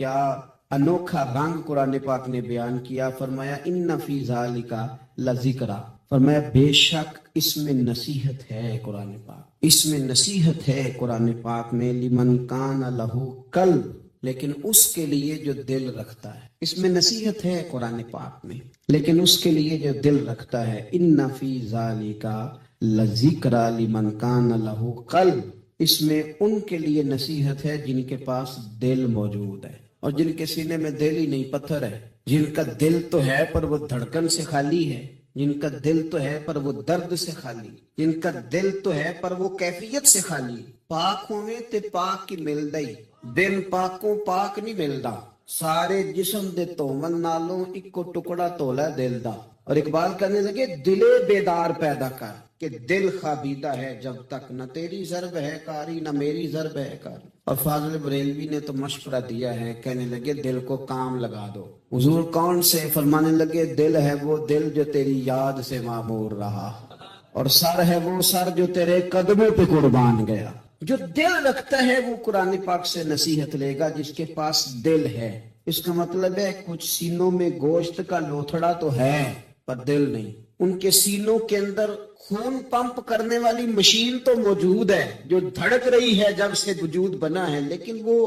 کیا انوکھا رنگ قرآن پاک نے بیان کیا. فرمایا ان فی ذالک لذکرا، فرمایا بے شک اس میں نصیحت ہے. قرآن پاک اس میں نصیحت ہے قرآن پاک میں. لمن کان لہ قلب، لیکن اس کے لیے جو دل رکھتا ہے. اس میں نصیحت ہے قرآن پاک میں، لیکن اس کے لیے جو دل رکھتا ہے. ان فی ذالک لذکرا لمن کان لہ قلب، اس میں ان کے لیے نصیحت ہے جن کے پاس دل موجود ہے، اور جن کے سینے میں دل ہی نہیں، پتھر ہے. جن کا دل تو ہے پر وہ دھڑکن سے خالی ہے، جن کا دل تو ہے پر وہ درد سے خالی، جن کا دل تو ہے پر وہ کیفیت سے خالی. پاک ہوئے تے پاک کی ملدا ہی، بن پاکوں پاک نہیں ملدا. سارے جسم دے تومن نالوں اکو ٹکڑا تولا دل دا. اور اقبال کہنے لگے دل بیدار پیدا کر کہ دل خوابیدہ ہے جب تک، نہ تیری ضرب ہے کاری نہ میری ضرب ہے کاری. اور فاضل بریلوی نے تو مشورہ دیا ہے، کہنے لگے دل کو کام لگا دو. حضور کون سے؟ فرمانے لگے دل ہے وہ دل جو تیری یاد سے معمور رہا، اور سر ہے وہ سر جو تیرے قدموں پہ قربان گیا. جو دل رکھتا ہے وہ قرآن پاک سے نصیحت لے گا. جس کے پاس دل ہے، اس کا مطلب ہے کچھ سینوں میں گوشت کا لوتھڑا تو ہے پر دل نہیں. ان کے سینوں کے اندر خون پمپ کرنے والی مشین تو موجود ہے جو دھڑک رہی ہے جب سے وجود بنا ہے، لیکن وہ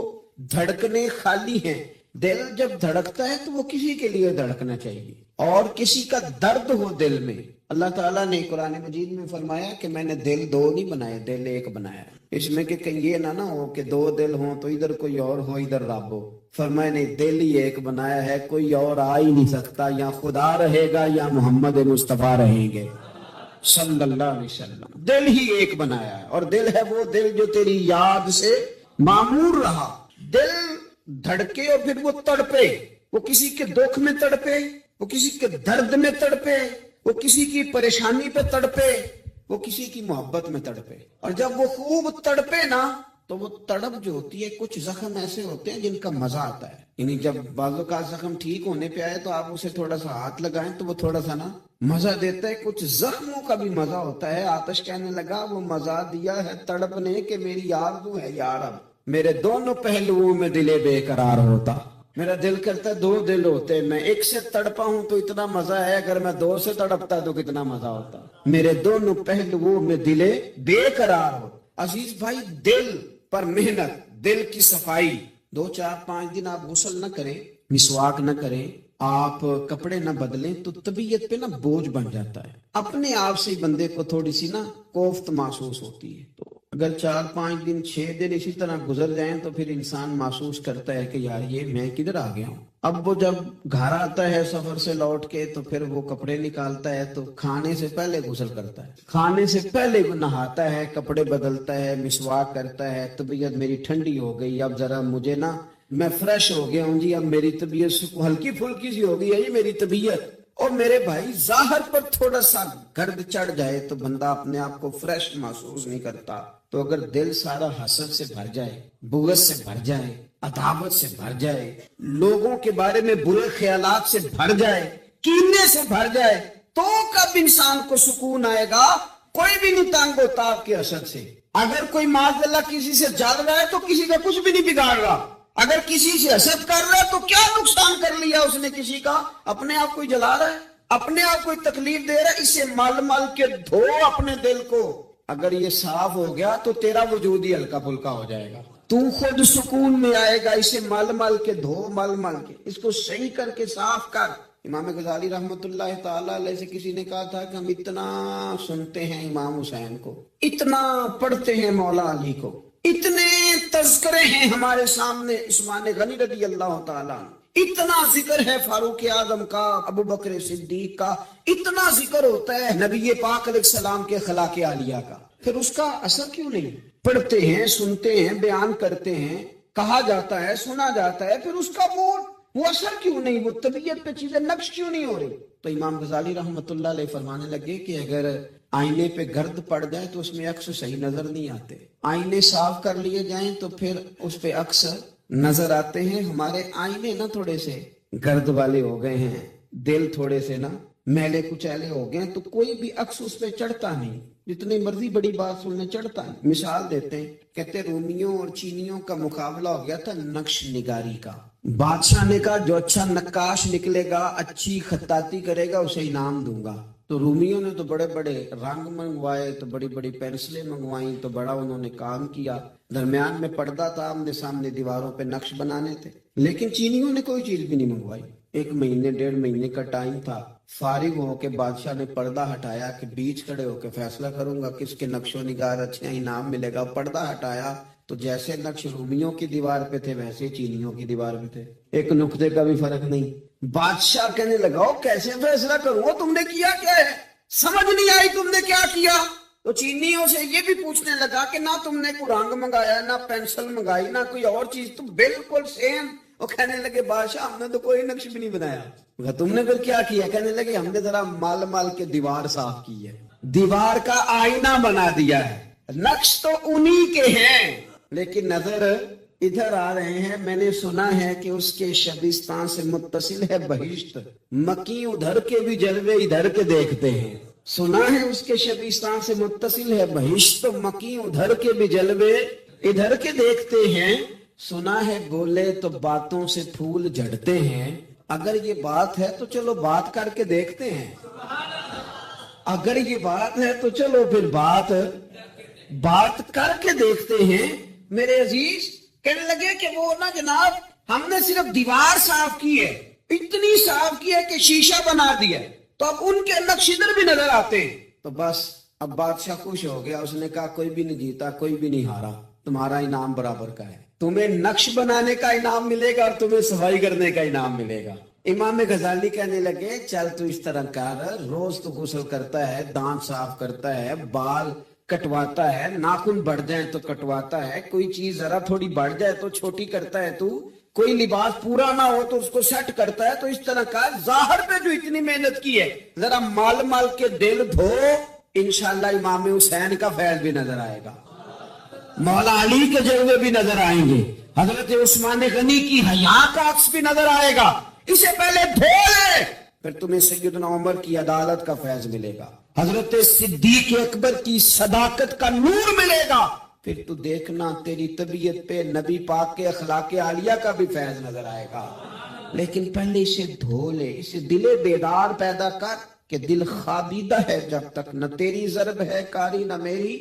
دھڑکنے خالی ہیں. دل جب دھڑکتا ہے تو وہ کسی کے لیے دھڑکنا چاہیے، اور کسی کا درد ہو دل میں. اللہ تعالیٰ نے قرآن مجید میں فرمایا کہ میں نے دل دو نہیں بنائے، دل ایک بنایا. اس میں کہ کہیں یہ نہ ہو کہ دو دل ہوں تو ادھر کوئی اور ہو ادھر رب ہو. فرمایا نہیں، دل ہی ایک بنایا ہے، کوئی اور آ ہی نہیں سکتا. یا خدا رہے گا یا محمد مصطفیٰ رہیں گے صلی اللہ علیہ وسلم. دل ہی ایک بنایا ہے، اور دل ہے وہ دل جو تیری یاد سے معمور رہا. دل دھڑکے اور پھر وہ تڑپے، وہ کسی کے دکھ میں تڑپے، وہ کسی کے درد میں تڑپے، وہ کسی کی پریشانی پہ تڑپے، وہ کسی کی محبت میں تڑپے. اور جب وہ خوب تڑپے نا تو وہ تڑپ جو ہوتی ہے، کچھ زخم ایسے ہوتے ہیں جن کا مزہ آتا ہے. یعنی جب بعضوں کا زخم ٹھیک ہونے پہ آئے تو آپ اسے تھوڑا سا ہاتھ لگائیں تو وہ تھوڑا سا نا مزہ دیتا ہے. کچھ زخموں کا بھی مزہ ہوتا ہے. آتش کہنے لگا وہ مزہ دیا ہے تڑپ نے کہ میری آرزو ہے یا رب میرے دونوں پہلوؤں میں دل بے قرار ہوتا. میرا دل کرتا ہے دو دل ہوتے، میں ایک سے تڑپا ہوں تو اتنا مزہ ہے، اگر میں دو سے تڑپتا تو کتنا مزہ ہوتا. میرے دونوں پہلوؤں میں دل بے قرار ہو. عزیز بھائی، دل پر محنت، دل کی صفائی. 2 4 5 دن آپ غسل نہ کریں، مسواک نہ کریں، آپ کپڑے نہ بدلیں تو طبیعت پہ نا بوجھ بن جاتا ہے. اپنے آپ سے بندے کو تھوڑی سی نا کوفت محسوس ہوتی ہے. تو اگر 4 5 دن 6 دن اسی طرح گزر جائیں تو پھر انسان محسوس کرتا ہے کہ یار یہ میں کدھر آ گیا ہوں. اب وہ جب گھر آتا ہے سفر سے لوٹ کے تو پھر وہ کپڑے نکالتا ہے تو کھانے سے پہلے غسل کرتا ہے، کھانے سے پہلے وہ نہاتا ہے، کپڑے بدلتا ہے، مسواک کرتا ہے. طبیعت میری ٹھنڈی ہو گئی، اب ذرا مجھے نا میں فریش ہو گیا ہوں جی، اب میری طبیعت ہلکی پھلکی سی ہو گئی ہے جی میری طبیعت. اور میرے بھائی ظاہر پر تھوڑا سا گرد چڑھ جائے تو بندہ اپنے آپ کو فریش محسوس نہیں کرتا. تو اگر دل سارا حسد سے بھر جائے، بغض سے بھر جائے، عداوت سے بھر جائے، لوگوں کے بارے میں برے خیالات سے بھر جائے، کینے سے بھر جائے، تو کب انسان کو سکون آئے گا؟ کوئی بھی نہیں تنگ ہوتا آپ کے حسد سے. اگر کوئی معاذ اللہ کسی سے جل رہا ہے تو کسی کا کچھ بھی نہیں بگاڑ رہا. اگر کسی سے حسد کر رہا ہے تو کیا نقصان کر لیا اس نے کسی کا؟ اپنے آپ کو ہی جلا رہا ہے، اپنے آپ کو ہی تکلیف دے رہا ہے. اسے مل مل کے دھو اپنے دل کو. اگر یہ صاف ہو گیا تو تیرا وجود ہی ہلکا پھلکا ہو جائے گا، تو خود سکون میں آئے گا. اسے مل مل کے دھو، مل مل کے اس کو صحیح کر کے صاف کر. امام غزالی رحمت اللہ تعالی علیہ سے کسی نے کہا تھا کہ ہم اتنا سنتے ہیں امام حسین کو، اتنا پڑھتے ہیں مولا علی کو، اتنے تذکرے ہیں ہمارے سامنے عثمان غنی رضی اللہ تعالیٰ، اتنا ذکر ہے فاروق اعظم کا، ابو بکر صدیق کا، اتنا ذکر ہوتا ہے نبی پاک علیہ السلام کے اخلاق عالیہ کا، پھر اس کا اثر کیوں نہیں؟ پڑھتے ہیں، سنتے ہیں، بیان کرتے ہیں، کہا جاتا ہے، سنا جاتا ہے، پھر اس کا وہ اثر کیوں نہیں؟ وہ طبیعت پہ چیزیں نقش کیوں نہیں ہو رہی؟ تو امام غزالی رحمت اللہ علیہ فرمانے لگے کہ اگر آئینے پہ گرد پڑ جائے تو اس میں عکس صحیح نظر نہیں آتے، آئینے صاف کر لیے جائیں تو پھر اس پہ عکس نظر آتے ہیں. ہمارے آئینے نا تھوڑے سے گرد والے ہو گئے ہیں، دل تھوڑے سے نا میلے کچیلے ہو گئے ہیں، تو کوئی بھی عکس اس پہ چڑھتا نہیں. جتنی مرضی بڑی بات سننے چڑھتا ہے. مثال دیتے ہیں, کہتے رومیوں اور چینیوں کا مقابلہ ہو گیا تھا نقش نگاری کا. بادشاہ نے کہا جو اچھا نقاش نکلے گا, اچھی خطاطی کرے گا, اسے انعام دوں گا. تو رومیوں نے تو بڑے بڑے رنگ منگوائے, تو بڑی بڑی پینسلیں منگوائیں, تو بڑا انہوں نے کام کیا. درمیان میں پردہ تھا, آمنے سامنے دیواروں پہ نقش بنانے تھے. لیکن چینیوں نے کوئی چیز بھی نہیں منگوائی. 1 مہینے 1.5 مہینے کا ٹائم تھا. فارغ ہو کے بادشاہ نے پردہ ہٹایا کہ بیچ کھڑے ہو کے فیصلہ کروں گا کس کے نقش و نگار اچھے ہیں, انعام ملے گا. پردہ ہٹایا تو جیسے نقش رومیوں کی دیوار پہ تھے ویسے چینیوں کی دیوار پہ تھے, ایک نقطے کا بھی فرق نہیں. بادشاہ کہنے لگا کیسے فیصلہ کروں, تم نے کیا کیا ہے, سمجھ نہیں آئی تم نے کیا کیا. تو چینیوں سے یہ بھی پوچھنے لگا کہ نہ تم نے کوئی رنگ منگایا, نہ پینسل منگائی, نہ کوئی اور چیز, تم بالکل سیم. وہ کہنے لگے بادشاہ ہم نے تو کوئی نقش بھی نہیں بنایا. تم نے پھر کیا کیا؟ کہنے لگے ہم نے ذرا مال مال کے دیوار صاف کی ہے, دیوار کا آئینہ بنا دیا ہے. نقش تو انہی کے ہیں لیکن نظر ادھر آ رہے ہیں. میں نے سنا ہے کہ اس کے شبستان سے متصل ہے بہشت, مکی ادھر کے بھی جلوے ادھر کے دیکھتے ہیں. سنا ہے اس کے شبستان سے متصل ہے بہشت, مکی ادھر کے بھی جلوے ادھر کے دیکھتے ہیں. سنا ہے بولے تو باتوں سے پھول جھڑتے ہیں. اگر یہ بات ہے تو چلو بات کر کے دیکھتے ہیں. اگر یہ بات ہے تو چلو پھر بات کر کے دیکھتے ہیں. میرے عزیز کہنے لگے کہ وہ نا جناب ہم نے صرف دیوار صاف کی ہے, اتنی صاف کی ہے کہ شیشہ بنا دیا, تو اب ان کے نقش ادھر بھی نظر آتے ہیں. تو بس اب بادشاہ خوش ہو گیا. اس نے کہا کوئی بھی نہیں جیتا, کوئی بھی نہیں ہارا, تمہارا انعام برابر کا ہے. تمہیں نقش بنانے کا انعام ملے گا اور تمہیں صفائی کرنے کا انعام ملے گا. امام غزالی کہنے لگے چل تو اس طرح کر, روز تو غسل کرتا ہے, دانت صاف کرتا ہے, بال کٹواتا ہے, ناخن بڑھ جائیں تو کٹواتا ہے, کوئی چیز ذرا تھوڑی بڑھ جائے تو چھوٹی کرتا ہے, تو کوئی لباس پورا نہ ہو تو اس کو سیٹ کرتا ہے. تو اس طرح کا ظاہر پہ جو اتنی محنت کی ہے, ذرا مال مال کے دل دھو, انشاءاللہ امام حسین کا فیض بھی نظر آئے گا, مولا علی کے جلوے بھی نظر آئیں گے, حضرت عثمان غنی کی حیا کا عکس بھی نظر آئے گا. اسے پہلے دھو لے, پھر تمہیں سیدنا عمر کی عدالت کا فیض ملے گا, حضرت صدیق اکبر کی صداقت کا نور ملے گا. پھر تو دیکھنا تیری طبیعت پہ نبی پاک کے اخلاق عالیہ کا بھی فیض نظر آئے گا. لیکن پہلے اسے دھو لے, اسے دل بیدار پیدا کر کہ دل خوابیدہ ہے جب تک, نہ تیری ضرب ہے کاری نہ میری.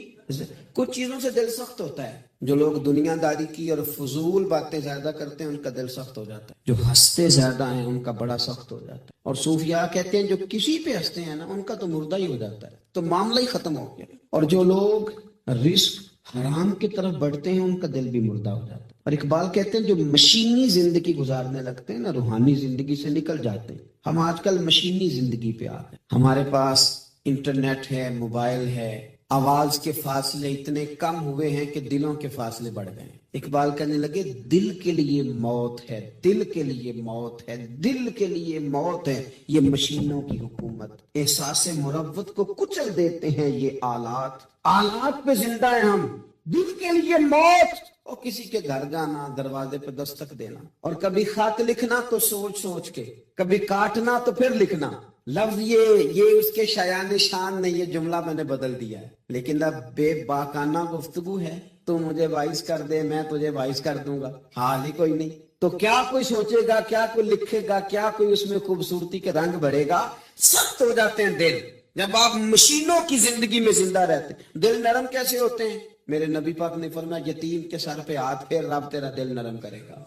کچھ چیزوں سے دل سخت ہوتا ہے. جو لوگ دنیا داری کی اور فضول باتیں زیادہ کرتے ہیں ان کا دل سخت ہو جاتا ہے, جو ہنستے زیادہ ہیں ان کا بڑا سخت ہو جاتا ہے. اور صوفیاء کہتے ہیں جو کسی پہ ہنستے ہیں نا ان کا تو مردہ ہی ہو جاتا ہے, تو معاملہ ہی ختم ہو گیا. اور جو لوگ رزق حرام کی طرف بڑھتے ہیں ان کا دل بھی مردہ ہو جاتا ہے. اور اقبال کہتے ہیں جو مشینی زندگی گزارنے لگتے ہیں نا, روحانی زندگی سے نکل جاتے ہیں. ہم آج کل مشینی زندگی پہ آتے ہیں. ہمارے پاس انٹرنیٹ ہے, موبائل ہے, آواز کے فاصلے اتنے کم ہوئے ہیں کہ دلوں کے فاصلے بڑھ گئے ہیں. اقبال کہنے لگے دل کے لیے موت ہے, دل کے لیے موت ہے, دل کے لیے موت ہے, یہ مشینوں کی حکومت. احساس مروت کو کچل دیتے ہیں یہ آلات, آلات پہ زندہ ہیں ہم. دل کے لیے موت, اور کسی کے گھر جانا, دروازے پہ دستک دینا, اور کبھی خط لکھنا تو سوچ سوچ کے, کبھی کاٹنا تو پھر لکھنا. لفظ یہ اس کے شایان شان نہیں, یہ جملہ میں نے بدل دیا ہے. لیکن اب بے باکانہ گفتگو ہے, تو مجھے وائس کر دے, میں تجھے وائس کر دوں گا, حال ہی کوئی نہیں. تو کیا کوئی سوچے گا, کیا کوئی لکھے گا, کیا کوئی اس میں خوبصورتی کے رنگ بھرے گا. سخت ہو جاتے ہیں دل جب آپ مشینوں کی زندگی میں زندہ رہتے ہیں. دل نرم کیسے ہوتے ہیں؟ میرے نبی پاک نے فرمایا یتیم کے سر پہ ہاتھ پھیر, رب تیرا دل نرم کرے گا.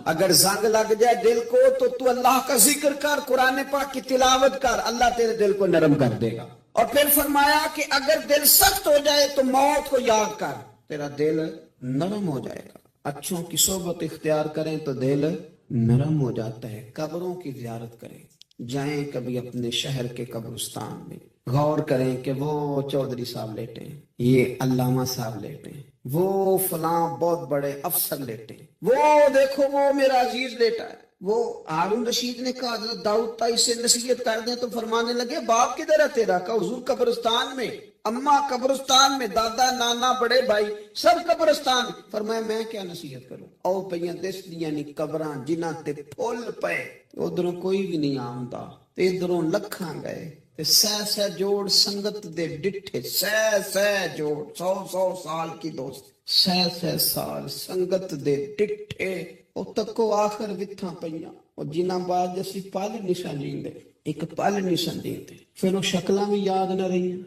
اگر زنگ لگ جائے دل کو تو اللہ کا ذکر کر, قرآن پاک کی تلاوت کر, اللہ تیرے دل کو نرم کر دے گا. اور پھر فرمایا کہ اگر دل سخت ہو جائے تو موت کو یاد کر, تیرا دل نرم ہو جائے گا. اچھوں کی صحبت اختیار کریں تو دل نرم ہو جاتا ہے. قبروں کی زیارت کریں, جائیں کبھی اپنے شہر کے قبرستان میں, غور کریں کہ وہ چودھری صاحب لیٹے ہیں, یہ علامہ صاحب لیٹے ہیں, وہ فلاں بہت بڑے افسر لیٹے ہیں, وہ دیکھو وہ میرا عزیز لیٹا ہے. وہ ہارون رشید نے کہا حضرت داؤد طائی سے نصیحت کر دیں, تو فرمانے لگے باپ کدھر ہے تیرا؟ کہا حضور قبرستان میں, اماں قبرستان میں, دادا نانا بڑے بھائی سب قبرستان. فرمایا میں کیا نصیحت کروں, او پئیاں دس دیاں نی قبراں جنہاں تے پھول پے, ادھروں کوئی بھی نہیں آمدا, تے ادھروں لکھاں گئے, تے سہ جوڑ سنگت دے ڈٹھے، سہ جوڑ 100 سال کی دوست، سہ سال سنگت دے ڈٹھے، او تکو آخر وتھاں پئیاں، او جنہاں بعد اسی پل نہیں سن جیندے، ایک پل نہیں سن جیندے، پھر وہ شکلاں بھی یاد نہ رہیاں،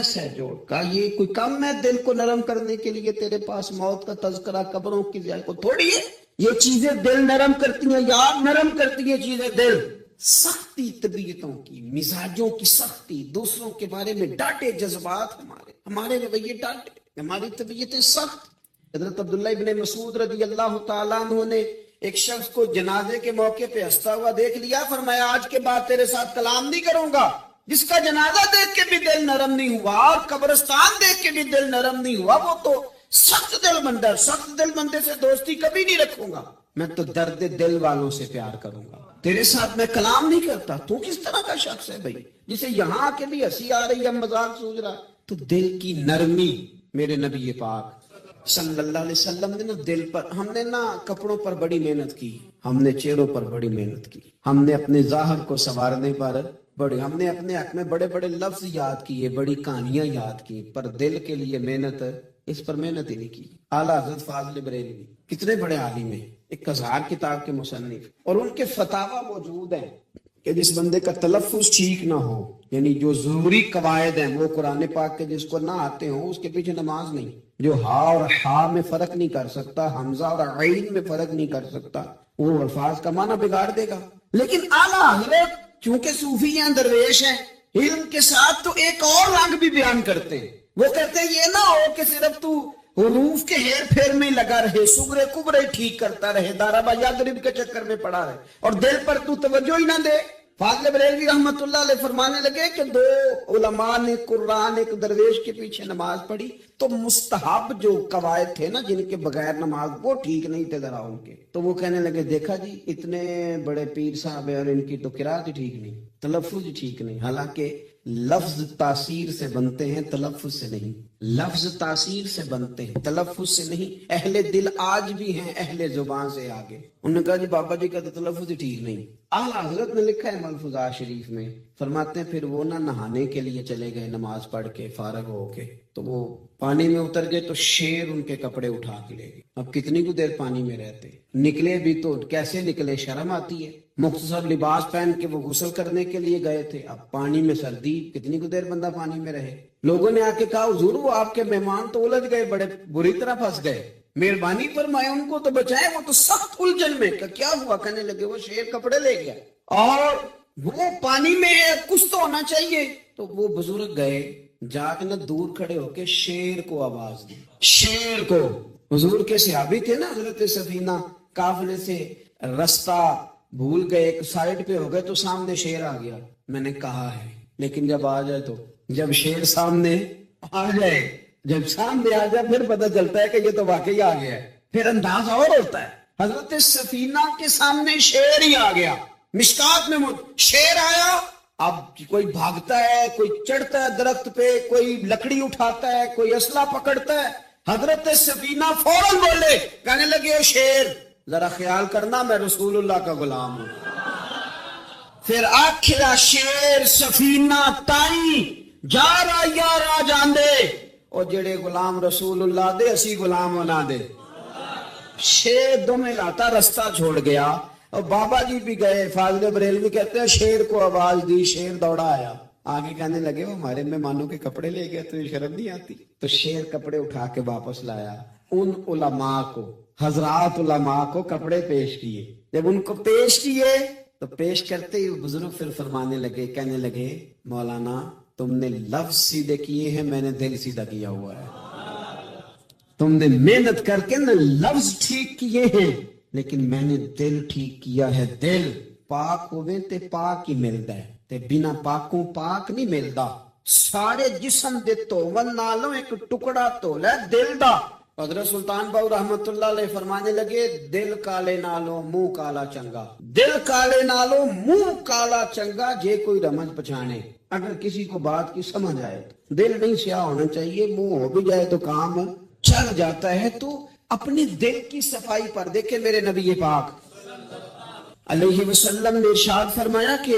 سہ جوڑ کا یہ کوئی کم ہے دل کو نرم کرنے کے لیے تیرے پاس موت کا تذکرہ قبروں کی ضیاء کو تھوڑی ہے، یہ چیزیں دل نرم کرتی ہیں، یاد نرم کرتی ہیں چیزیں دل، سختی طبیعتوں کی، مزاجوں کی سختی، دوسروں کے بارے میں ڈانٹے جذبات، ہمارے رویے ڈانٹے، ہماری طبیعتیں سخت۔ حضرت عبداللہ ابن مسعود رضی اللہ تعالیٰ عنہ نے ایک شخص کو جنازے کے موقع پہ ہنستا ہوا دیکھ لیا، فرمایا آج کے بعد تیرے ساتھ کلام نہیں کروں گا۔ جس کا جنازہ دیکھ کے بھی دل نرم نہیں ہوا اور قبرستان دیکھ کے بھی دل نرم نہیں ہوا، وہ تو سخت دل بندہ، سخت دل بندے سے دوستی کبھی نہیں رکھوں گا، میں تو درد دل والوں سے پیار کروں گا، تیرے ساتھ میں کلام نہیں کرتا۔ تو کس طرح کا شخص ہے بھائی جسے یہاں آ کے بھی ہنسی آ رہی ہے، مذاق سوچ رہا؟ تو دل کی نرمی، میرے نبی پاک صلی اللہ علیہ وسلم نے نا دل پر، ہم نے نا کپڑوں پر بڑی محنت کی، ہم نے چہروں پر بڑی محنت کی، ہم نے اپنے ظاہر کو سنوارنے پر ہم نے اپنے حق میں بڑے بڑے لفظ یاد کیے، بڑی کہانیاں یاد کی، پر دل کے لیے محنت، اس پر محنت ہی نہیں کی۔ اعلیٰ حضرت فاضل بریلوی کتنے بڑے عالم ہیں، 1000 کتاب کے مصنف، اور ان کے فتاوی موجود ہیں کہ جس بندے کا تلفظ ٹھیک نہ ہو، یعنی جو ضروری قواعد ہیں وہ قرآن پاک کے جس کو نہ آتے ہوں اس کے پیچھے نماز نہیں، جو ہا اور ہا میں فرق نہیں کر سکتا، حمزہ اور عین میں فرق نہیں کر سکتا، وہ الفاظ کا معنی بگاڑ دے گا۔ لیکن اعلیٰ حضرت چونکہ صوفی ہیں، درویش ہیں، علم کے ساتھ تو ایک اور رنگ بھی بیان کرتے ہیں، وہ کہتے ہیں یہ نہ ہو کہ صرف تو حروف کے ہیر پھیر میں لگا رہے، سغرے کبرے ٹھیک کرتا رہے، دارابا یادرب کے چکر میں پڑا رہے اور دل پر تو توجہ ہی نہ دے۔ فاضل بریلوی رحمت اللہ علیہ فرمانے لگے کہ 2 علماء نے قرآن ایک درویش کے پیچھے نماز پڑھی تو مستحب جو قواعد تھے نا جن کے بغیر نماز، وہ ٹھیک نہیں تھے ذرا ان کے، تو وہ کہنے لگے دیکھا جی اتنے بڑے پیر صاحب ہیں اور ان کی تو قرات ہی ٹھیک نہیں، تلفظ ہی ٹھیک نہیں، حالانکہ لفظ تاثیر سے بنتے ہیں تلفظ سے نہیں، لفظ تاثیر سے بنتے ہیں تلفظ سے نہیں۔ اہل دل آج بھی ہیں اہل زبان سے آگے، انہوں نے کہا جی بابا جی کا تو تلفظ ہی ٹھیک نہیں۔ اعلیٰ حضرت نے لکھا ہے ملفوظات شریف میں، فرماتے ہیں پھر وہ نہ نہانے کے لیے چلے گئے نماز پڑھ کے فارغ ہو کے، تو وہ پانی میں اتر گئے تو شیر ان کے کپڑے اٹھا کے لے گئے۔ اب کتنی کو دیر پانی میں رہتے، نکلے بھی تو کیسے نکلے، شرم آتی ہے، مختصر لباس پہن کے وہ غسل کرنے کے لیے گئے تھے، اب پانی میں سردی، کتنی کو دیر بندہ پانی میں رہے۔ لوگوں نے آ کے کہا حضور وہ آپ کے مہمان تو الجھ گئے، بڑے بری طرح پھنس گئے، مہربانی فرمائے ان کو تو بچائے، وہ تو سخت الجھن میں۔ کیا ہوا؟ کہنے لگے وہ شیر کپڑے لے گیا اور وہ پانی میں ہے، کچھ تو ہونا چاہیے۔ تو وہ بزرگ گئے، جا کے نہ دور کھڑے ہو کے شیر کو آواز دی، شیر کو۔ حضور کے صحابی تھے نا حضرت سفینہ، قافلے سے رستہ بھول گئے، ایک سائیڈ پہ ہو گئے تو سامنے شیر آ گیا۔ میں نے کہا ہے لیکن جب آ جائے تو، جب شیر سامنے آ جائے، جب سامنے آ جائے پھر پتہ چلتا ہے کہ یہ تو واقعی آ گیا ہے، پھر انداز اور ہوتا ہے۔ حضرت سفینہ کے سامنے شیر ہی آ گیا، مشکات میں شیر آیا، اب کوئی بھاگتا ہے، کوئی چڑھتا ہے درخت پہ، کوئی لکڑی اٹھاتا ہے، کوئی اسلحہ پکڑتا ہے۔ حضرت سفینہ فوراً بولے، کہنے لگے او شیر ذرا خیال کرنا میں رسول اللہ کا غلام ہوں۔ پھر آخرا شیر سفینہ تائیں جا رہا یارا جاندے، اور جڑے غلام رسول اللہ دے اسی غلام ہونا دے۔ شیر دو میں لاتا رستہ چھوڑ گیا، اور بابا جی بھی گئے، فاضل بریلوی کہتے ہیں شیر کو آواز دی، شیر دوڑا آیا، آگے کہنے لگے وہ ہمارے مہمانوں کے کپڑے لے گئے تو یہ شرم نہیں آتی؟ تو شیر کپڑے اٹھا کے واپس لایا، ان علماء کو، حضرات علماء کو کپڑے پیش کیے۔ جب ان کو پیش کیے تو پیش کرتے ہی بزرگ پھر فرمانے لگے، کہنے لگے مولانا تم نے لفظ سیدھے کیے ہیں، میں نے دل سیدھا کیا ہوا ہے۔ تم نے محنت کر کے نہ لفظ ٹھیک کیے ہیں لیکن میں نے دل ٹھیک کیا ہے۔ دل پاک ہوئے تے پاک ہی ملتا ہے، تے بنا پاکوں پاک نہیں ملتا۔ سارے جسم دے دھون نالوں ایک ٹکڑا دھولا ہے دل دا۔ حضرت سلطان باؤ رحمت اللہ علیہ فرمانے لگے دل کالے نالوں منہ کالا چنگا، دل کالے نالوں منہ کالا چنگا، جے کوئی رمج پچھانے، اگر کسی کو بات کی سمجھ آئے تو۔ دل نہیں سیاہ ہونا چاہیے، منہ ہو بھی جائے تو کام چل جاتا ہے۔ تو اپنے دل کی صفائی پر دیکھیں میرے نبی پاک علیہ وسلم نے ارشاد فرمایا کہ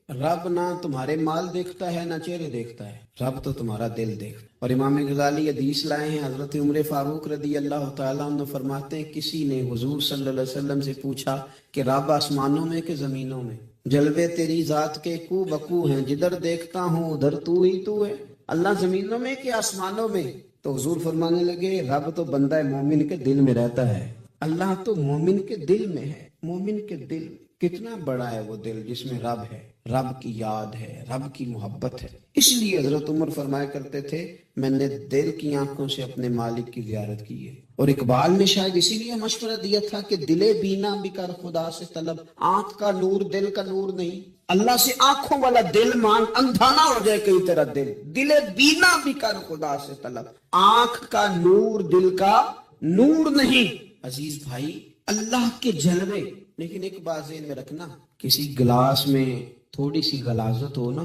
رب نہ تمہارے مال دیکھتا ہے نہ چہرے دیکھتا ہے، رب تو تمہارا دل دیکھتا ہے۔ اور امام غزالی حدیث لائے ہیں، حضرت عمر فاروق رضی اللہ تعالیٰ عنہ فرماتے ہیں کسی نے حضور صلی اللہ علیہ وسلم سے پوچھا کہ رب آسمانوں میں کہ زمینوں میں؟ جلوے تیری ذات کے کو بکو ہیں، جدھر دیکھتا ہوں ادھر تو ہی تو ہے، اللہ زمینوں میں کہ آسمانوں میں؟ تو حضور فرمانے لگے رب تو بندہ مومن کے دل میں رہتا ہے، اللہ تو مومن کے دل میں ہے۔ مومن کے دل کتنا بڑا ہے وہ دل جس میں رب ہے، رب کی یاد ہے، رب کی محبت ہے۔ اس لیے حضرت عمر فرمایا کرتے تھے میں نے دل کی آنکھوں سے اپنے مالک کی زیارت کی ہے۔ اور اقبال نے شاید اسی لیے مشورہ دیا تھا کہ دل بینا بھی کر خدا سے طلب، آنکھ کا نور دل کا نور نہیں، اللہ سے آنکھوں والا دل مانگ، اندھا نہ ہو جائے کئی طرح دل، دل بینا بھی کر خدا سے طلب، آنکھ کا نور دل کا نور نہیں۔ عزیز بھائی اللہ کے جلوے، لیکن ایک بات ذہن میں رکھنا، کسی گلاس میں تھوڑی سی غلاظت ہو نا،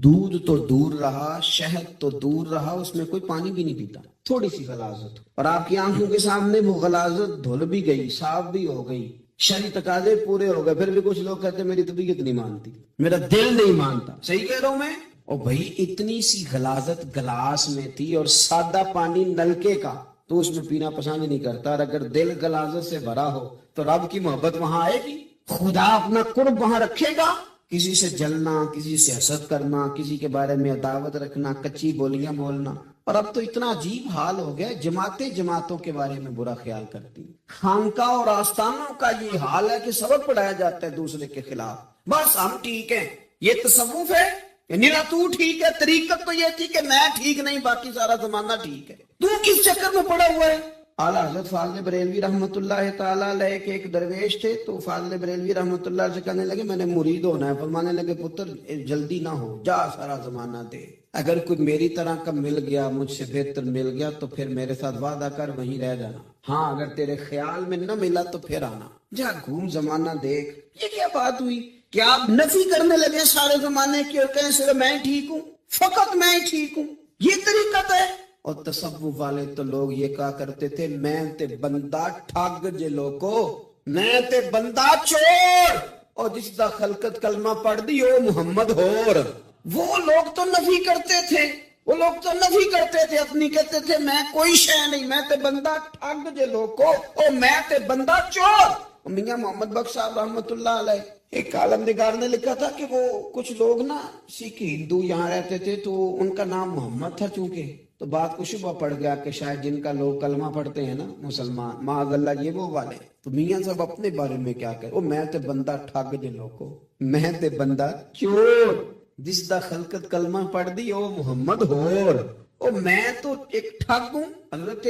دودھ تو دور رہا، شہد تو دور رہا، اس میں کوئی پانی بھی نہیں پیتا، تھوڑی سی غلاظت ہو، اور آپ کی آنکھوں کے سامنے وہ غلاظت دھل بھی گئی، صاف بھی ہو گئی، شرعی تقاضے پورے ہو گئے، پھر بھی کچھ لوگ کہتے ہیں میری طبیعت نہیں مانتی، میرا دل نہیں مانتا۔ صحیح کہہ رہا ہوں میں؟ اور بھائی اتنی سی غلاظت گلاس میں تھی اور سادہ پانی نلکے کا، تو اس میں پینا پسند نہیں کرتا، اور اگر دل غلاظت سے بھرا ہو تو رب کی محبت وہاں آئے گی، خدا اپنا قرب وہاں رکھے گا۔ کسی سے جلنا، کسی سے حسد کرنا، کسی کے بارے میں عداوت رکھنا، کچی بولیاں بولنا، اور اب تو اتنا عجیب حال ہو گیا، جماعتیں جماعتوں کے بارے میں برا خیال کرتی، خانقاہ اور آستانوں کا یہ حال ہے کہ سبق پڑھایا جاتا ہے دوسرے کے خلاف، بس ہم ٹھیک ہیں، یہ تصوف ہے، نیرا تو ٹھیک ہے، طریقت تو یہ تھی کہ میں ٹھیک نہیں باقی سارا زمانہ ٹھیک ہے، تو کس چکر میں پڑا ہوا ہے؟ اعلیٰ حضرت فاضل بریلوی رحمۃ اللہ تعالیٰ علیہ کے ایک درویش تھے، تو فاضل بریلوی رحمۃ اللہ سے کہنے لگے میں نے مرید ہونا ہے، فرمانے لگے پتر جلدی نہ ہو، جا سارا زمانہ دے، اگر کوئی میری طرح کا مل گیا، مجھ سے بہتر مل گیا تو پھر میرے ساتھ وعدہ کر وہیں رہ جانا، ہاں اگر تیرے خیال میں نہ ملا تو پھر آنا، جا گھوم زمانہ دیکھ۔ یہ کیا بات ہوئی؟ کیا آپ نفی کرنے لگے سارے زمانے کی اور کہیں صرف میں ٹھیک ہوں، فقط میں ہی ٹھیک ہوں؟ یہ طریقت ہے؟ اور تصوف والے تو لوگ یہ کہا کرتے تھے میں تے بندہ ٹھگ جے لوگو، میں تے بندہ چور، اور جس دا خلقت کلمہ پڑھ دی او محمد ہور۔ وہ لوگ تو نفی کرتے تھے، وہ لوگ تو نفی کرتے تھے اپنی، کہتے تھے میں کوئی شے نہیں، میں تے بندہ ٹھگ جے لوگو، اور میں تے بندہ چور۔ میاں محمد بخش صاحب رحمۃ اللہ علیہ ایک عالم نگار نے لکھا تھا کہ وہ کچھ لوگ نا سکھ ہندو یہاں رہتے تھے، تو ان کا نام محمد تھا چونکہ، تو بات کو شبہ پڑ گیا کہ شاید جن کا لوگ کلمہ پڑھتے ہیں نا مسلمان، معاذ اللہ یہ وہ والے، تو میاں صاحب اپنے بارے میں کیا کہے، او میں تے بندہ ٹھگ جے لوگو، میں تے بندہ چور، جس دا خلقت کلمہ پڑھ دی او محمد ہور، او میں تو ایک ٹھگ ہوں۔ حضرت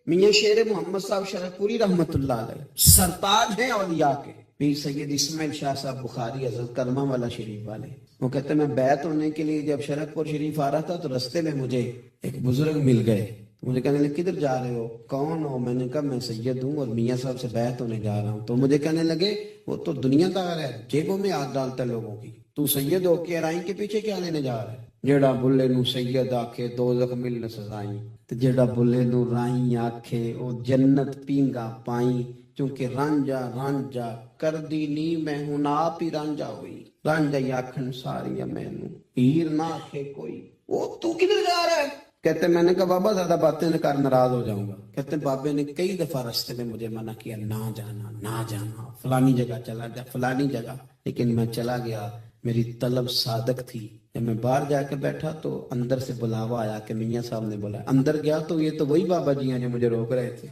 میاں شیر محمد صاحب شرف پوری رحمت اللہ علیہ سرتاج ہیں اولیاء کے، پیر سید اسماعیل شاہ صاحب بخاری حضرت کرما والا شریف والے، وہ کہتے ہیں میں بیعت ہونے کے لیے جب شرف پور شریف آ رہا تھا تو رستے میں مجھے ایک بزرگ مل گئے، مجھے کہنے لگے کدھر جا رہے ہو، کون ہو؟ میں نے کہا میں سید ہوں اور میاں صاحب سے بیعت ہونے جا رہا ہوں، تو مجھے کہنے لگے وہ تو دنیا دار ہے، جیبوں میں ہاتھ ڈالتا ہے لوگوں کی، تو سید ہو کے رائیں کے پیچھے کیا لینے جا رہا ہے؟ جیڑا بلے نو سید آکھے دوزخ مل نہ سزائیں، تے جیڑا بلے نو رائیں آکھے او جنت پینگا پائیں، چونکہ رانجا رانجا کر دی نی میں ہوں آپ ہی رانجا ہوئی، رانجا ہی آکھن ساریاں میں نو ہیر نہ آکھے کوئی، وہ تو کدھر جا رہا ہے؟ کہتے ہیں میں نے کہا بابا زیادہ باتیں نہ کر ناراض ہو جاؤں گا۔ کہتے ہیں بابے نے کئی دفعہ رستے میں مجھے منع کیا نہ جانا نہ جانا، فلانی جگہ چلا جا فلانی جگہ، لیکن میں چلا گیا، میری طلب صادق تھی۔ جب میں باہر جا کے بیٹھا تو اندر سے بلاوا آیا کہ میاں صاحب نے بولا، اندر گیا تو یہ تو وہی بابا جی ہیں جو مجھے روک رہے تھے،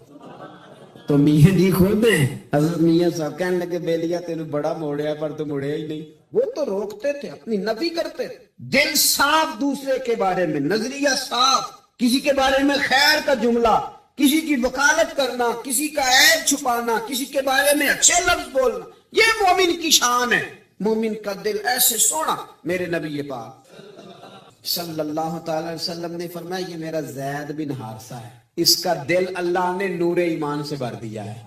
تو میاں جی خود ہیں، حضرت میاں صاحب کہنے لگے بیلیا تینوں بڑا موڑیا پر تو مڑیا ہی نہیں۔ وہ تو روکتے تھے، اپنی نفی کرتے تھے، دل صاف دوسرے کے بارے میں، نظریہ صاف، کسی کے بارے میں خیر کا جملہ، کسی کی وکالت کرنا، کسی کا عیب چھپانا، کسی کے بارے میں اچھے لفظ بولنا، یہ مومن کی شان ہے۔ مومن کا دل ایسے سونا، میرے نبی پاک صلی اللہ تعالی وسلم نے فرمایا یہ میرا زید بن حارثہ ہے، اس کا دل اللہ نے نور ایمان سے بھر دیا ہے،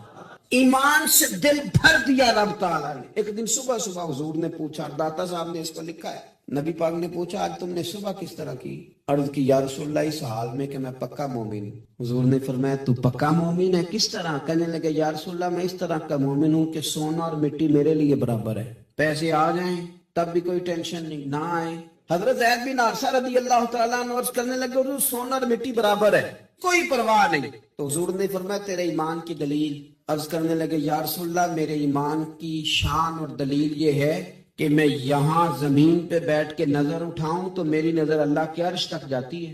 ایمان سے دل بھر دیا رب تعالیٰ نے۔ ایک دن صبح صبح حضور نے پوچھا، داتا صاحب نے اس کو لکھا ہے، نبی پاک نے پوچھا آج تم نے صبح کس طرح کی؟ عرض کی یا رسول اللہ اس حال میں کہ میں پکا مومن ہوں۔ حضور نے فرمایا تو پکا مومن ہے کس طرح؟ کہنے لگے یا رسول اللہ میں اس طرح کا مومن ہوں کہ سونا اور مٹی میرے لیے برابر ہے، پیسے آ جائیں تب بھی کوئی ٹینشن نہیں، نہ آئے۔ حضرت زید بن حارثہ رضی اللہ تعالیٰ عنہ عرض کرنے لگے حضور سونا اور مٹی برابر ہے، کوئی پرواہ نہیں۔ تو حضور نے فرمایا تیرے ایمان کی دلیل؟ عرض کرنے لگے یا رسول اللہ میرے ایمان کی شان اور دلیل یہ ہے کہ میں یہاں زمین پہ بیٹھ کے نظر اٹھاؤں تو میری نظر اللہ کے عرش تک جاتی ہے۔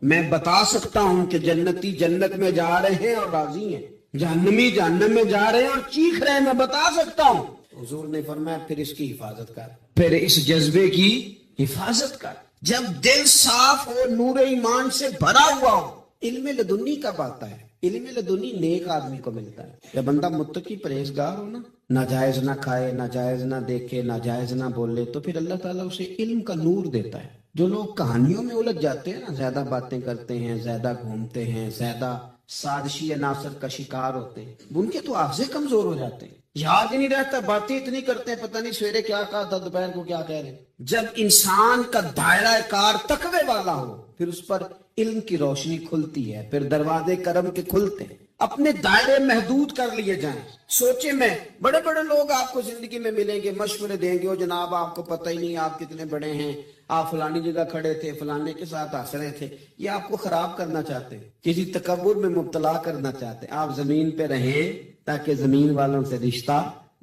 میں بتا سکتا ہوں کہ جنتی جنت میں جا رہے ہیں اور راضی ہیں، جہنمی جہنم میں جا رہے ہیں اور چیخ رہے ہیں، میں بتا سکتا ہوں۔ حضور نے فرمایا پھر اس کی حفاظت کر، پھر اس جذبے کی حفاظت کر۔ جب دل صاف ہو، نور ایمان سے بھرا ہوا ہو، علم لدنی کب آتا ہے؟ علم لدنی نیک آدمی کو ملتا ہے جب بندہ متقی پرہیزگار ہو نا، ناجائز نہ کھائے، ناجائز نہ دیکھے، ناجائز نہ بولے، تو پھر اللہ تعالیٰ اسے علم کا نور دیتا ہے۔ جو لوگ کہانیوں میں الجھ جاتے ہیں نا، زیادہ باتیں کرتے ہیں، زیادہ گھومتے ہیں، زیادہ سازشی عناصر کا شکار ہوتے ہیں، ان کے تو حافظے کمزور ہو جاتے ہیں، یاد ہی نہیں رہتا، باتیں اتنی کرتے ہیں پتہ نہیں سویرے کیا کہا تھا، دوپہر کو کیا کہہ رہے ہیں۔ جب انسان کا دائرہ کار تقوی والا ہو پھر اس پر علم کی روشنی کھلتی ہے، پھر دروازے کرم کے کھلتے ہیں، اپنے دائرے محدود کر لیے جائیں۔ سوچیں میں بڑے بڑے لوگ آپ کو زندگی میں ملیں گے، مشورے دیں گے، وہ جناب آپ کو پتہ ہی نہیں آپ کتنے بڑے ہیں، آپ فلانی جگہ کھڑے تھے، فلانے کے ساتھ ہنس رہے تھے، یہ آپ کو خراب کرنا چاہتے ہیں، کسی تکبر میں مبتلا کرنا چاہتے ہیں۔ آپ زمین پہ رہیں تاکہ زمین والوں سے رشتہ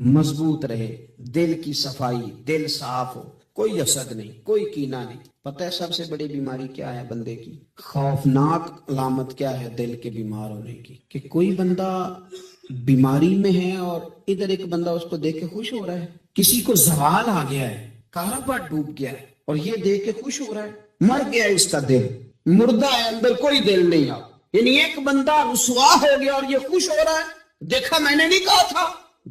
مضبوط رہے، دل کی صفائی، دل صاف ہو، کوئی حسد نہیں، کوئی کینہ نہیں۔ پتہ ہے سب سے بڑی بیماری کیا ہے بندے کی؟ خوفناک علامت کیا ہے دل کے بیمار ہونے کی؟ کہ کوئی بندہ بیماری میں ہے اور ادھر ایک بندہ اس کو دیکھ کے خوش ہو رہا ہے، کسی کو زوال آ گیا ہے، کاروبار ڈوب گیا ہے اور یہ دیکھ کے خوش ہو رہا ہے، مر گیا اس کا دل، مردہ ہے، اندر کوئی دل نہیں آ، یعنی ایک بندہ رسوا ہو گیا اور یہ خوش ہو رہا ہے، دیکھا میں نے نہیں کہا تھا۔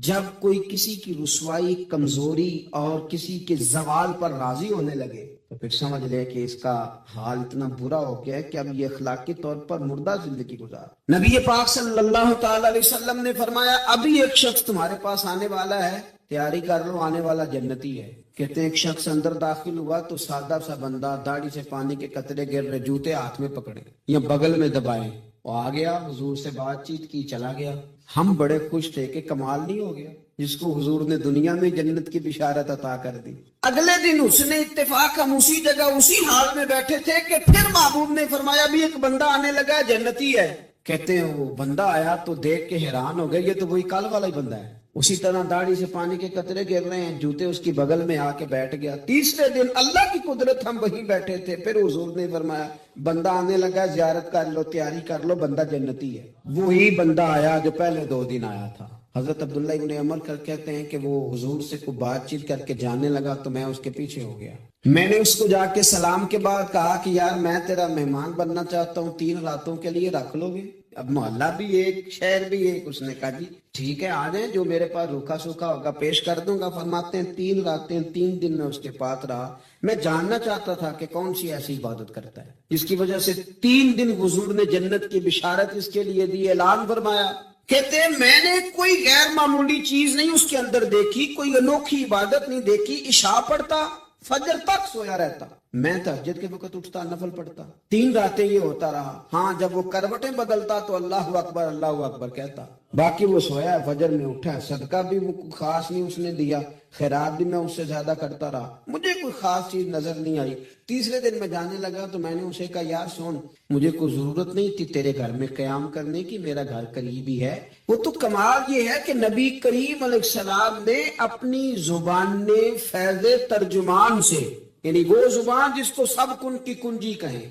جب کوئی کسی کی رسوائی، کمزوری اور کسی کے زوال پر راضی ہونے لگے تو پھر سمجھ لے کہ اس کا حال اتنا برا ہو گیا ہے کہ اب یہ اخلاقی طور پر مردہ زندگی گزار۔ نبی پاک صلی اللہ تعالی علیہ وسلم نے فرمایا ابھی ایک شخص تمہارے پاس آنے والا ہے، تیاری کر لو، آنے والا جنتی ہے۔ کہتے ہیں ایک شخص اندر داخل ہوا تو سادہ سا بندہ، داڑھی سے پانی کے قطرے گر رہے، جوتے ہاتھ میں پکڑے یا بغل میں دبائے، وہ آ گیا، حضور سے بات چیت کی، چلا گیا۔ ہم بڑے خوش تھے کہ کمال نہیں ہو گیا جس کو حضور نے دنیا میں جنت کی بشارت عطا کر دی۔ اگلے دن اس نے اتفاق، ہم اسی جگہ اسی حال میں بیٹھے تھے کہ پھر محبوب نے فرمایا بھی ایک بندہ آنے لگا، جنتی ہے۔ کہتے ہیں وہ بندہ آیا تو دیکھ کے حیران ہو گئے، یہ تو وہی کل والا ہی بندہ ہے، اسی طرح داڑھی سے پانی کے قطرے گر رہے ہیں، جوتے اس کی بغل میں آ کے بیٹھ گیا۔ تیسرے دن اللہ کی قدرت ہم وہیں بیٹھے تھے، پھر حضور نے فرمایا بندہ آنے لگا، زیارت کر لو، تیاری کر لو، بندہ جنتی ہے۔ وہی بندہ آیا جو پہلے 2 دن آیا تھا۔ حضرت عبداللہ ابن عمر کہتے ہیں کہ وہ حضور سے کوئی بات چیت کر کے جانے لگا تو میں اس کے پیچھے ہو گیا۔ میں نے اس کو جا کے سلام کے بعد کہا کہ یار میں تیرا مہمان بننا چاہتا ہوں، 3 راتوں کے لیے رکھ لو گے؟ اب محلہ بھی ایک، شہر بھی ایک۔ اس نے کہا جی ٹھیک ہے، آ جائیں، جو میرے پاس روکھا سوکھا ہوگا پیش کر دوں گا۔ فرماتے ہیں 3 راتیں 3 دن میں اس کے پاس رہا۔ میں جاننا چاہتا تھا کہ کون سی ایسی عبادت کرتا ہے جس کی وجہ سے 3 دن حضور نے جنت کی بشارت اس کے لیے دی، اعلان فرمایا۔ کہتے ہیں میں نے کوئی غیر معمولی چیز نہیں اس کے اندر دیکھی، کوئی انوکھی عبادت نہیں دیکھی۔ عشاء پڑھتا، فجر تک سویا رہتا، میں تہجد کے وقت اٹھتا، نفل پڑھتا۔ 3 راتیں یہ ہوتا رہا۔ ہاں جب وہ کروٹیں بدلتا تو اللہ اکبر اللہ اکبر کہتا، باقی وہ سویا، فجر میں اٹھا، صدقہ بھی وہ خاص نہیں اس نے دیا، خیرات بھی میں اس سے زیادہ کرتا رہا، مجھے کوئی خاص چیز نظر نہیں آئی۔ تیسرے دن میں جانے لگا تو میں نے اسے کہا یار سن، مجھے کوئی ضرورت نہیں تھی تیرے گھر میں قیام کرنے کی، میرا گھر قریب ہی ہے۔ وہ تو کمال یہ ہے کہ نبی کریم علیہ السلام نے اپنی زبان فیض ترجمان سے، یعنی وہ زبان جس کو سب کن کی کنجی کہیں،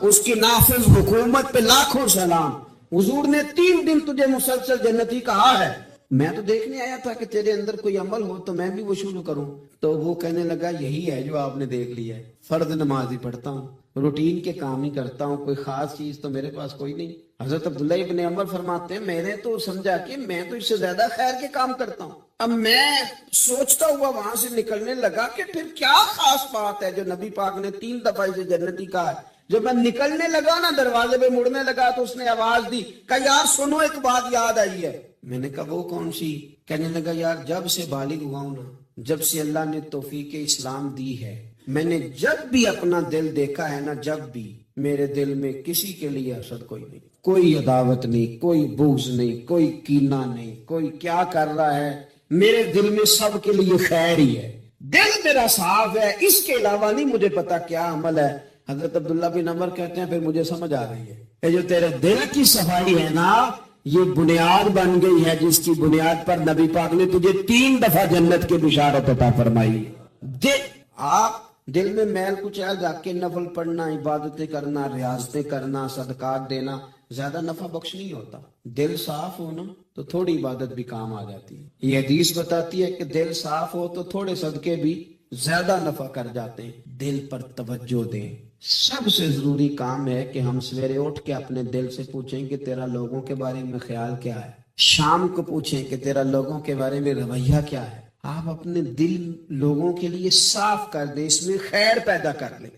اس کی نافذ حکومت پہ لاکھوں سلام، حضور نے 3 دن تجھے مسلسل جنتی کہا ہے۔ میں تو دیکھنے آیا تھا کہ تیرے اندر کوئی عمل ہو تو میں بھی وہ شروع کروں۔ تو وہ کہنے لگا یہی ہے جو آپ نے دیکھ لیا ہے، فرض نماز ہی پڑھتا ہوں، روٹین کے کام ہی کرتا ہوں، کوئی خاص چیز تو میرے پاس کوئی نہیں۔ حضرت عبداللہ ابن عمر فرماتے ہیں میں نے تو سمجھا کہ میں تو اس سے زیادہ خیر کے کام کرتا ہوں۔ اب میں سوچتا ہوا وہاں سے نکلنے لگا کہ پھر کیا خاص بات ہے جو نبی پاک نے 3 دفعہ اسے جنتی کہا ہے۔ جب میں نکلنے لگا نا، دروازے پہ مڑنے لگا تو اس نے آواز دی، کہا یار سنو ایک بات یاد آئی ہے۔ میں نے کہا وہ کون سی؟ کہنے لگا یار جب سے بالغ ہوا ہوں نا، جب سے اللہ نے توفیق اسلام دی ہے، میں نے جب بھی اپنا دل دیکھا ہے نا، جب بھی میرے دل میں کسی کے لیے حسد کوئی نہیں، کوئی عداوت نہیں، کوئی بغض نہیں، کوئی کینہ نہیں، کوئی کیا کر رہا ہے میرے دل میں سب کے لیے خیر ہی ہے، دل میرا صاف ہے، اس کے علاوہ نہیں مجھے پتا کیا عمل ہے۔ حضرت عبداللہ بن عمر کہتے ہیں پھر مجھے سمجھ آ رہی ہے کہ جو تیرے دل کی صفائی ہے نا، یہ بنیاد بن گئی ہے جس کی بنیاد پر نبی پاک نے تجھے 3 دفعہ جنت کی بشارت عطا فرمائی۔ آپ دل میں میل کچیل رکھ کے نفل پڑھنا، عبادتیں کرنا، ریاضتیں کرنا، صدقات دینا زیادہ نفع بخش نہیں ہوتا۔ دل صاف ہونا تو تھوڑی عبادت بھی کام آ جاتی ہے۔ یہ حدیث بتاتی ہے کہ دل صاف ہو تو تھوڑے صدقے بھی زیادہ نفع کر جاتے ہیں۔ دل پر توجہ دیں۔ سب سے ضروری کام ہے کہ ہم سویرے اٹھ کے اپنے دل سے پوچھیں کہ تیرا لوگوں کے بارے میں خیال کیا ہے، شام کو پوچھیں کہ تیرا لوگوں کے بارے میں رویہ کیا ہے۔ آپ اپنے دل لوگوں کے لیے صاف کر دیں، اس میں خیر پیدا کر لیں۔